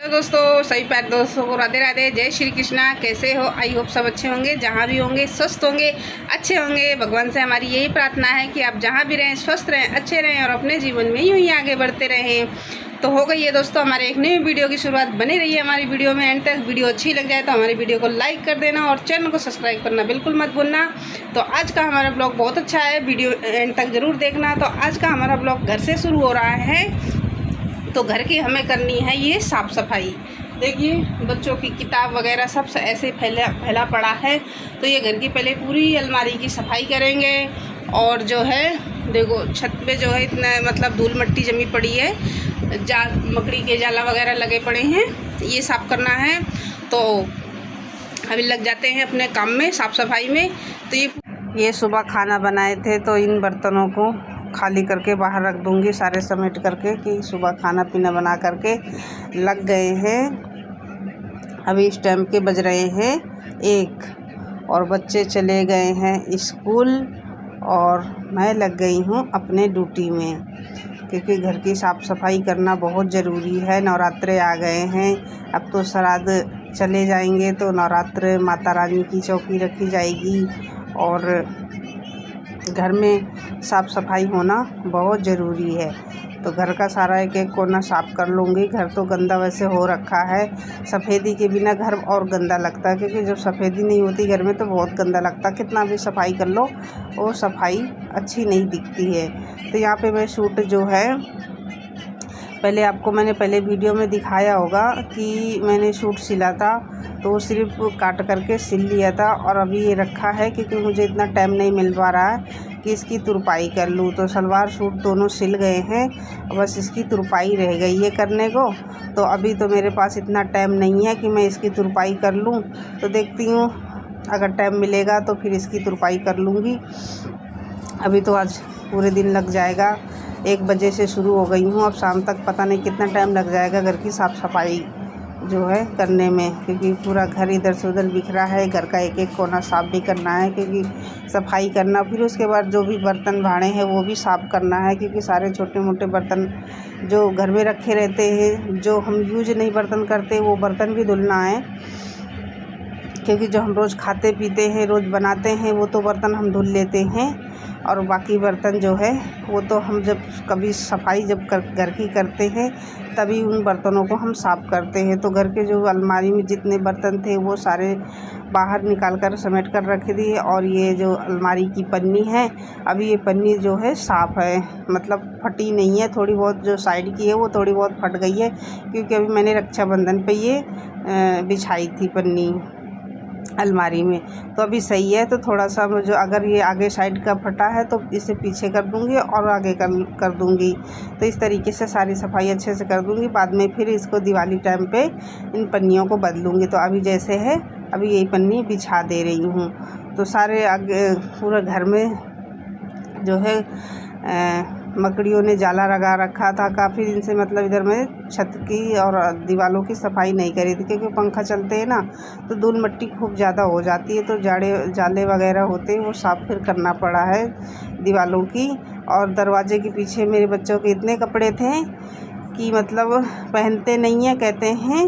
तो दोस्तों सभी प्यारे दोस्तों को राधे राधे, जय श्री कृष्णा। कैसे हो? आई होप सब अच्छे होंगे, जहाँ भी होंगे स्वस्थ होंगे, अच्छे होंगे। भगवान से हमारी यही प्रार्थना है कि आप जहाँ भी रहें स्वस्थ रहें, अच्छे रहें और अपने जीवन में यूँ ही आगे बढ़ते रहें। तो हो गई है दोस्तों हमारे एक नई वीडियो की शुरुआत। बनी रही है हमारी वीडियो में एंड तक। वीडियो अच्छी लग जाए तो हमारी वीडियो को लाइक कर देना और चैनल को सब्सक्राइब करना बिल्कुल मत भूलना। तो आज का हमारा ब्लॉग बहुत अच्छा है, वीडियो एंड तक ज़रूर देखना। तो आज का हमारा ब्लॉग घर से शुरू हो रहा है। तो घर की हमें करनी है ये साफ़ सफाई। देखिए बच्चों की किताब वगैरह सब ऐसे फैला पड़ा है। तो ये घर की पहले पूरी अलमारी की सफाई करेंगे। और जो है देखो छत पे जो है इतना मतलब धूल मिट्टी जमी पड़ी है, मकड़ी के जाला वगैरह लगे पड़े हैं, ये साफ़ करना है। तो अभी लग जाते हैं अपने काम में, साफ़ सफाई में। तो ये सुबह खाना बनाए थे तो इन बर्तनों को खाली करके बाहर रख दूंगी, सारे समेट करके, कि सुबह खाना पीना बना करके लग गए हैं। अभी इस टाइम के बज रहे हैं 1 और बच्चे चले गए हैं स्कूल और मैं लग गई हूँ अपने ड्यूटी में, क्योंकि घर की साफ़ सफाई करना बहुत ज़रूरी है। नवरात्रे आ गए हैं, अब तो श्राद्ध चले जाएंगे तो नवरात्र माता रानी की चौकी रखी जाएगी और घर में साफ़ सफाई होना बहुत ज़रूरी है। तो घर का सारा एक एक कोना साफ़ कर लूँगी। घर तो गंदा वैसे हो रखा है, सफ़ेदी के बिना घर और गंदा लगता है, क्योंकि जब सफ़ेदी नहीं होती घर में तो बहुत गंदा लगता है। कितना भी सफाई कर लो वो सफाई अच्छी नहीं दिखती है। तो यहाँ पे मैं सूट जो है पहले आपको मैंने पहले वीडियो में दिखाया होगा कि मैंने सूट सिला था, तो सिर्फ काट करके सिल लिया था और अभी ये रखा है क्योंकि मुझे इतना टाइम नहीं मिल पा रहा है कि इसकी तुरपाई कर लूँ। तो सलवार सूट दोनों सिल गए हैं, बस इसकी तुरपाई रह गई है करने को। तो अभी तो मेरे पास इतना टाइम नहीं है कि मैं इसकी तुरपाई कर लूँ। तो देखती हूँ अगर टाइम मिलेगा तो फिर इसकी तुरपाई कर लूँगी। अभी तो आज पूरे दिन लग जाएगा, 1 बजे से शुरू हो गई हूँ, अब शाम तक पता नहीं कितना टाइम लग जाएगा घर की साफ़ सफाई जो है करने में, क्योंकि पूरा घर इधर से उधर बिखरा है। घर का एक एक कोना साफ़ भी करना है, क्योंकि सफाई करना, फिर उसके बाद जो भी बर्तन भाड़े हैं वो भी साफ़ करना है, क्योंकि सारे छोटे मोटे बर्तन जो घर में रखे रहते हैं, जो हम यूज नहीं बर्तन करते, वो बर्तन भी धुलना है। क्योंकि जो हम रोज़ खाते पीते हैं, रोज़ बनाते हैं, वो तो बर्तन हम धुल लेते हैं, और बाकी बर्तन जो है वो तो हम जब कभी सफाई जब घर की करते हैं तभी उन बर्तनों को हम साफ़ करते हैं। तो घर के जो अलमारी में जितने बर्तन थे वो सारे बाहर निकाल कर समेट कर रख दिए। और ये जो अलमारी की पन्नी है, अभी ये पन्नी जो है साफ़ है, मतलब फटी नहीं है। थोड़ी बहुत जो साइड की है वो थोड़ी बहुत फट गई है, क्योंकि अभी मैंने रक्षाबंधन पे ये बिछाई थी पन्नी अलमारी में। तो अभी सही है। तो थोड़ा सा जो अगर ये आगे साइड का फटा है तो इसे पीछे कर दूंगी और आगे कर दूंगी। तो इस तरीके से सारी सफाई अच्छे से कर दूंगी। बाद में फिर इसको दिवाली टाइम पे इन पन्नियों को बदलूंगी। तो अभी जैसे है अभी यही पन्नी बिछा दे रही हूँ। तो सारे आगे पूरा घर में जो है मकड़ियों ने जाला लगा रखा था काफ़ी दिन से, मतलब इधर में छत की और दीवारों की सफाई नहीं करी थी, क्योंकि पंखा चलते हैं ना तो धूल मिट्टी खूब ज़्यादा हो जाती है। तो जाले वगैरह होते हैं वो साफ़ फिर करना पड़ा है दीवारों की। और दरवाजे के पीछे मेरे बच्चों के इतने कपड़े थे कि मतलब पहनते नहीं हैं, कहते हैं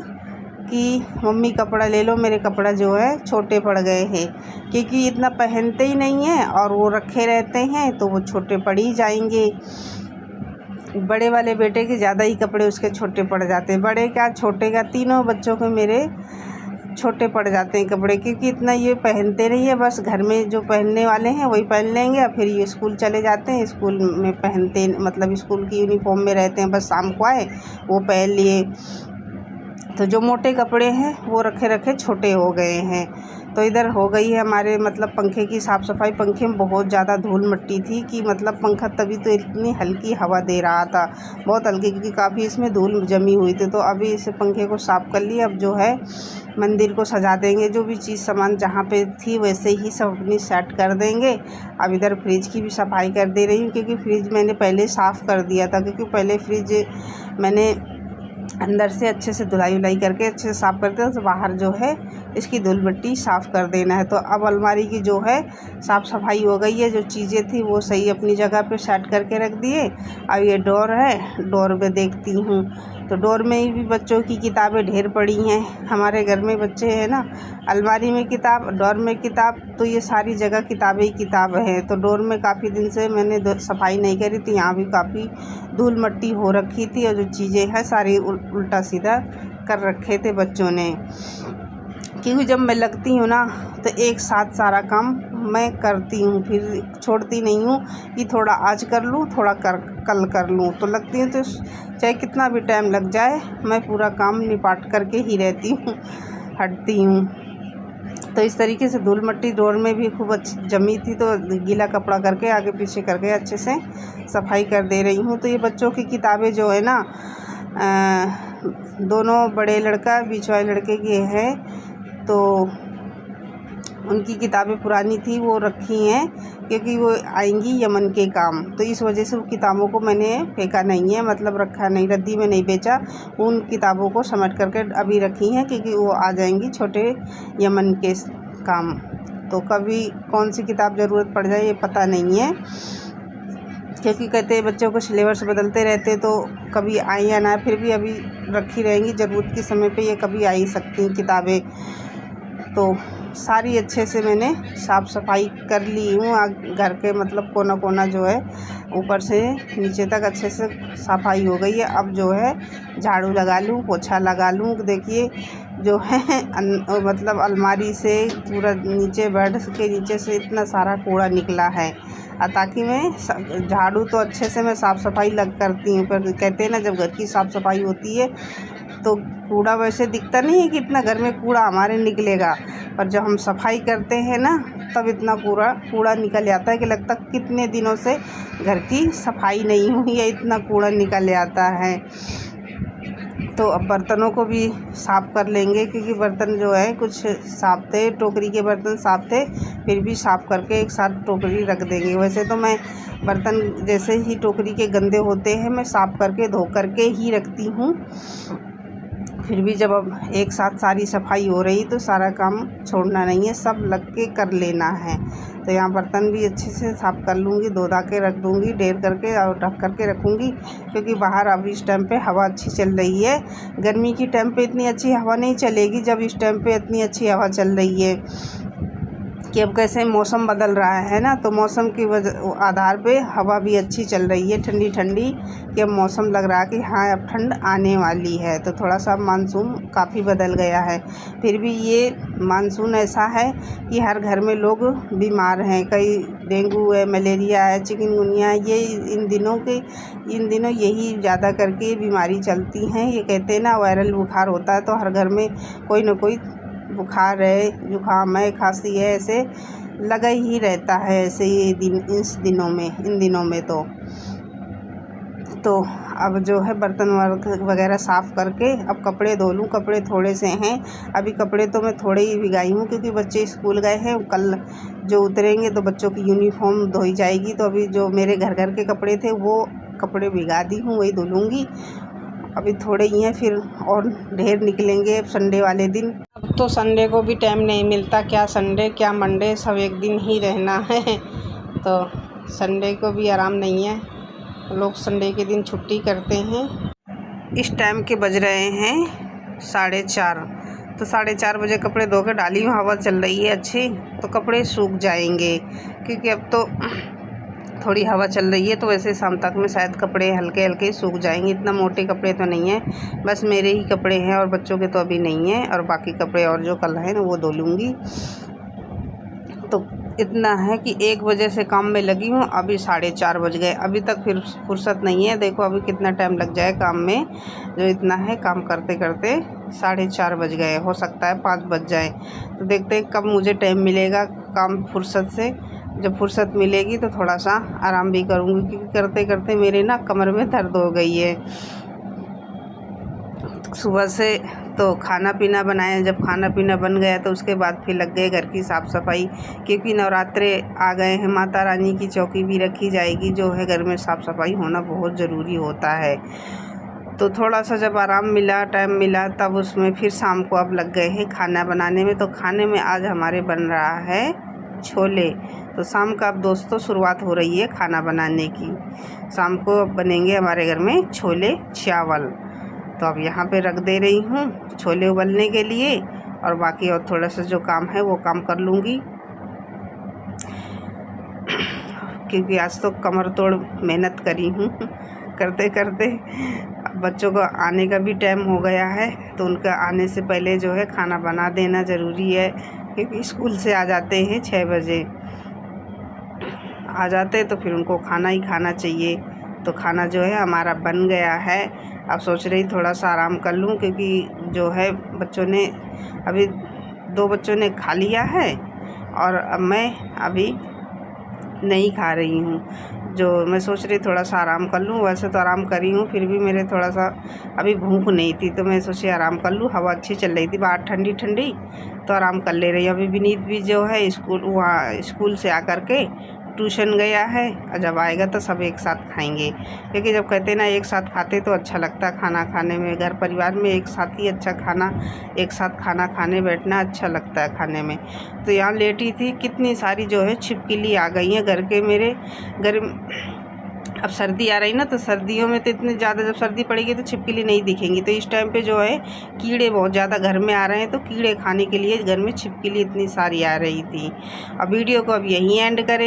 कि मम्मी कपड़ा ले लो, मेरे कपड़ा जो है छोटे पड़ गए हैं, क्योंकि इतना पहनते ही नहीं हैं और वो रखे रहते हैं तो वो छोटे पड़ ही जाएंगे। बड़े वाले बेटे के ज़्यादा ही कपड़े उसके छोटे पड़ जाते हैं, बड़े क्या छोटे का, तीनों बच्चों के मेरे छोटे पड़ जाते हैं कपड़े, क्योंकि इतना ये पहनते नहीं है। बस घर में जो पहनने वाले हैं वही पहन लेंगे और फिर ये स्कूल चले जाते हैं, स्कूल में पहनते मतलब स्कूल की यूनिफॉर्म में रहते हैं, बस शाम को आए वो पहन लिए। तो जो मोटे कपड़े हैं वो रखे रखे छोटे हो गए हैं। तो इधर हो गई है हमारे मतलब पंखे की साफ़ सफाई। पंखे में बहुत ज़्यादा धूल मिट्टी थी कि मतलब पंखा तभी तो इतनी हल्की हवा दे रहा था, बहुत हल्की, क्योंकि काफ़ी इसमें धूल जमी हुई थी। तो अभी इस पंखे को साफ़ कर लिया। अब जो है मंदिर को सजा देंगे, जो भी चीज़ सामान जहाँ पे थी वैसे ही सब अपनी सेट कर देंगे। अब इधर फ्रिज की भी सफाई कर दे रही हूँ, क्योंकि फ्रिज मैंने पहले साफ़ कर दिया था, क्योंकि पहले फ्रिज मैंने अंदर से अच्छे से धुलाई उलाई करके अच्छे से साफ़ करते हैं। तो बाहर जो है इसकी धूल मिट्टी साफ़ कर देना है। तो अब अलमारी की जो है साफ़ सफाई हो गई है, जो चीज़ें थी वो सही अपनी जगह पे सेट करके रख दिए। अब ये डोर है, डोर पे देखती हूँ तो डोर में भी बच्चों की किताबें ढेर पड़ी हैं। हमारे घर में बच्चे हैं ना, अलमारी में किताब, डोर में किताब, तो ये सारी जगह किताबें ही किताब हैं। तो डोर में काफ़ी दिन से मैंने सफाई नहीं करी थी, यहाँ भी काफ़ी धूल मट्टी हो रखी थी और जो चीज़ें हैं सारी उल्टा सीधा कर रखे थे बच्चों ने। क्योंकि जब मैं लगती हूँ ना तो एक साथ सारा काम मैं करती हूँ, फिर छोड़ती नहीं हूँ कि थोड़ा आज कर लूँ, थोड़ा कल कर लूँ। तो लगती हूँ तो चाहे कितना भी टाइम लग जाए मैं पूरा काम निपाट करके ही रहती हूँ, हटती हूँ। तो इस तरीके से धूल मट्टी डोर में भी खूब अच्छी जमी थी, तो गीला कपड़ा करके आगे पीछे करके अच्छे से सफाई कर दे रही हूँ। तो ये बच्चों की किताबें जो है ना, दोनों बड़े लड़का बीच वाले लड़के की है, तो उनकी किताबें पुरानी थी वो रखी हैं, क्योंकि वो आएंगी यमन के काम। तो इस वजह से वो किताबों को मैंने फेंका नहीं है, मतलब रखा नहीं, रद्दी में नहीं बेचा। उन किताबों को समेट करके अभी रखी हैं, क्योंकि वो आ जाएंगी छोटे यमन के काम। तो कभी कौन सी किताब ज़रूरत पड़ जाए ये पता नहीं है, क्योंकि कहते हैं बच्चों को सिलेबस बदलते रहते, तो कभी आए या ना, फिर भी अभी रखी रहेंगी। ज़रूरत के समय पे ये कभी आ ही सकती हैं किताबें। तो सारी अच्छे से मैंने साफ़ सफाई कर ली हूँ। घर के मतलब कोना कोना जो है ऊपर से नीचे तक अच्छे से सफाई हो गई है। अब जो है झाड़ू लगा लूँ, पोछा लगा लूँ। देखिए जो है मतलब अलमारी से पूरा नीचे, बेड के नीचे से इतना सारा कूड़ा निकला है, ताकि मैं झाड़ू तो अच्छे से मैं साफ़ सफाई करती हूँ। पर कहते हैं ना, जब घर की साफ़ सफाई होती है तो कूड़ा वैसे दिखता नहीं है कि इतना घर में कूड़ा हमारे निकलेगा, पर जब हम सफाई करते हैं ना तब इतना कूड़ा निकल आता है कि लगता कितने दिनों से घर की सफाई नहीं हुई है, इतना कूड़ा निकल आता है। तो अब बर्तनों को भी साफ़ कर लेंगे, क्योंकि बर्तन जो है कुछ साफ़ थे, टोकरी के बर्तन साफ़ थे, फिर भी साफ़ करके एक साथ टोकरी रख देंगे। वैसे तो मैं बर्तन जैसे ही टोकरी के गंदे होते हैं मैं साफ़ करके धो करके ही रखती हूँ। फिर भी जब अब एक साथ सारी सफाई हो रही तो सारा काम छोड़ना नहीं है, सब लग के कर लेना है। तो यहाँ बर्तन भी अच्छे से साफ़ कर लूँगी, धो धा के रख दूँगी, ढेर करके और ढक करके रखूँगी, क्योंकि बाहर अब इस टाइम पे हवा अच्छी चल रही है। गर्मी की टाइम पे इतनी अच्छी हवा नहीं चलेगी जब इस टाइम पे इतनी अच्छी हवा चल रही है, कि अब कैसे मौसम बदल रहा है ना, तो मौसम की आधार पे हवा भी अच्छी चल रही है, ठंडी ठंडी, कि अब मौसम लग रहा है कि हाँ अब ठंड आने वाली है। तो थोड़ा सा मानसून काफ़ी बदल गया है। फिर भी ये मानसून ऐसा है कि हर घर में लोग बीमार हैं, कई डेंगू है, मलेरिया है, चिकनगुनिया, ये इन दिनों यही ज़्यादा करके बीमारी चलती हैं। ये कहते हैं ना वायरल बुखार होता है, तो हर घर में कोई ना कोई बुखार है, जुकाम है, खांसी है, ऐसे लगा ही रहता है ऐसे ये इन दिनों में। तो अब जो है बर्तन वगैरह साफ़ करके अब कपड़े धो लूँ। कपड़े थोड़े से हैं, अभी कपड़े तो मैं थोड़े ही भिगाई हूँ, क्योंकि बच्चे स्कूल गए हैं। कल जो उतरेंगे तो बच्चों की यूनिफॉर्म धोई जाएगी। तो अभी जो मेरे घर के कपड़े थे वो कपड़े भिगा दी हूँ, वही धो लूँगी। अभी थोड़े ही हैं, फिर और ढेर निकलेंगे संडे वाले दिन। अब तो संडे को भी टाइम नहीं मिलता, क्या संडे क्या मंडे, सब एक दिन ही रहना है। तो संडे को भी आराम नहीं है, लोग संडे के दिन छुट्टी करते हैं। इस टाइम के बज रहे हैं 4:30, तो 4:30 बजे कपड़े धो कर डाली हूँ। हवा चल रही है अच्छी, तो कपड़े सूख जाएंगे, क्योंकि अब तो थोड़ी हवा चल रही है। तो वैसे शाम तक में शायद कपड़े हल्के हल्के सूख जाएंगे। इतना मोटे कपड़े तो नहीं है, बस मेरे ही कपड़े हैं और बच्चों के तो अभी नहीं है, और बाकी कपड़े और जो कल हैं ना वो धो लूँगी। तो इतना है कि 1 बजे से काम में लगी हूँ, अभी 4:30 बज गए, अभी तक फिर फुर्सत नहीं है। देखो अभी कितना टाइम लग जाए काम में, जो इतना है काम करते करते 4:30 बज गए, हो सकता है 5 बज जाए। तो देखते हैं कब मुझे टाइम मिलेगा काम फुर्सत से। जब फुर्सत मिलेगी तो थोड़ा सा आराम भी करूँगी, क्योंकि करते करते मेरे ना कमर में दर्द हो गई है। सुबह से तो खाना पीना बनाया, जब खाना पीना बन गया तो उसके बाद फिर लग गए घर की साफ़ सफाई, क्योंकि नवरात्रे आ गए हैं, माता रानी की चौकी भी रखी जाएगी। जो है घर में साफ़ सफाई होना बहुत ज़रूरी होता है। तो थोड़ा सा जब आराम मिला, टाइम मिला, तब उसमें फिर शाम को अब लग गए हैं खाना बनाने में। तो खाने में आज हमारे बन रहा है छोले। तो शाम का अब दोस्तों शुरुआत हो रही है खाना बनाने की। शाम को अब बनेंगे हमारे घर में छोले चावल। तो अब यहाँ पे रख दे रही हूँ छोले उबलने के लिए, और बाकी और थोड़ा सा जो काम है वो काम कर लूँगी, क्योंकि आज तो कमर तोड़ मेहनत करी हूँ करते करते। बच्चों को आने का भी टाइम हो गया है, तो उनका आने से पहले जो है खाना बना देना ज़रूरी है, क्योंकि स्कूल से आ जाते हैं 6 बजे आ जाते हैं, तो फिर उनको खाना ही खाना चाहिए। तो खाना जो है हमारा बन गया है। अब सोच रही थोड़ा सा आराम कर लूँ, क्योंकि जो है बच्चों ने अभी 2 बच्चों ने खा लिया है और अब मैं अभी नहीं खा रही हूँ। जो मैं सोच रही थोड़ा सा आराम कर लूँ, वैसे तो आराम करी हूँ, फिर भी मेरे थोड़ा सा अभी भूख नहीं थी, तो मैं सोची आराम कर लूँ। हवा अच्छी चल रही थी बाहर, ठंडी ठंडी, तो आराम कर ले रही हूँ। अभी विनीत भी जो है स्कूल से आकर के ट्यूशन गया है, और जब आएगा तो सब एक साथ खाएंगे, क्योंकि जब कहते हैं ना एक साथ खाते तो अच्छा लगता है खाना खाने में। घर परिवार में एक साथ ही अच्छा खाना, एक साथ खाना खाने बैठना अच्छा लगता है खाने में। तो यहाँ लेटी थी, कितनी सारी जो है छिपकली आ गई हैं घर के मेरे घर। अब सर्दी आ रही ना, तो सर्दियों में तो इतने ज़्यादा, जब सर्दी पड़ेगी तो छिपकली नहीं दिखेंगी। तो इस टाइम पे जो है कीड़े बहुत ज़्यादा घर में आ रहे हैं, तो कीड़े खाने के लिए घर में छिपकली इतनी सारी आ रही थी। अब वीडियो को अब यहीं एंड करेंगे।